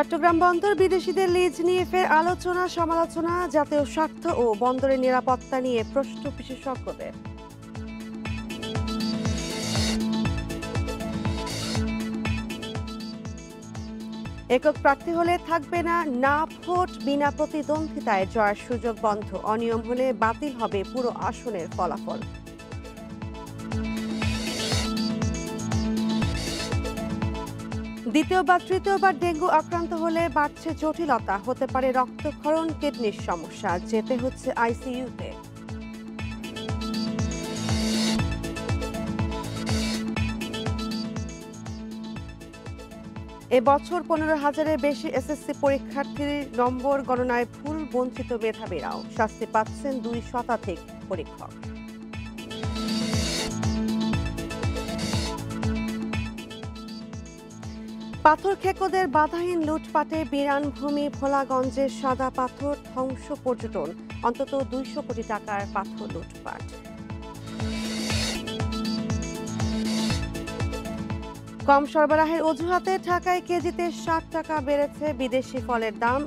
চট্টগ্রাম বন্দর বিদেশিদের লিজ নিয়ে ফের আলোচনা সমালোচনা, জাতীয় স্বার্থ ও বন্দরের নিরাপত্তা নিয়ে প্রশ্ন বিশেষজ্ঞদের। একক প্রার্থী হলে থাকবে না ভোট, বিনা প্রতিদ্বন্দ্বিতায় জয়ের সুযোগ বন্ধ, অনিয়ম হলে বাতিল হবে পুরো আসনের ফলাফল। দ্বিতীয় বা তৃতীয়বার ডেঙ্গু আক্রান্ত হলে বাড়ছে জটিলতা, হতে পারে রক্তক্ষরণ, কিডনির সমস্যা, যেতে হচ্ছে আইসিইউতে। এবছর 15,000-এর বেশি এসএসসি পরীক্ষার্থীর নম্বর গণনায় ভুল, বঞ্চিত মেধাবীরাও, শাস্তি পাচ্ছেন 2 শতাধিক পরীক্ষক। পাথর খেকোদের বাধাহীন লুটপাটে বিরান ভূমি, ভোলাগঞ্জের সাদা পাথর ধ্বংস, পর্যটন, অন্তত 200 কোটি টাকার পাথর লুটপাট। কম সরবরাহের অজুহাতে ঢাকায় কেজিতে 60 টাকা বেড়েছে বিদেশি ফলের দাম,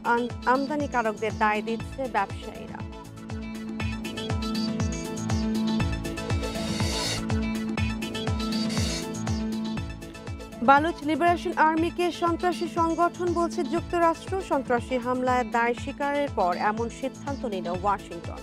আমদানিকারকদের দায় দিচ্ছে ব্যবসায়ীরা। বালুচ লিবারেশন আর্মিকে সন্ত্রাসী সংগঠন বলছে যুক্তরাষ্ট্র, সন্ত্রাসী হামলায় দায় স্বীকারের পর এমন সিদ্ধান্ত নিল ওয়াশিংটন।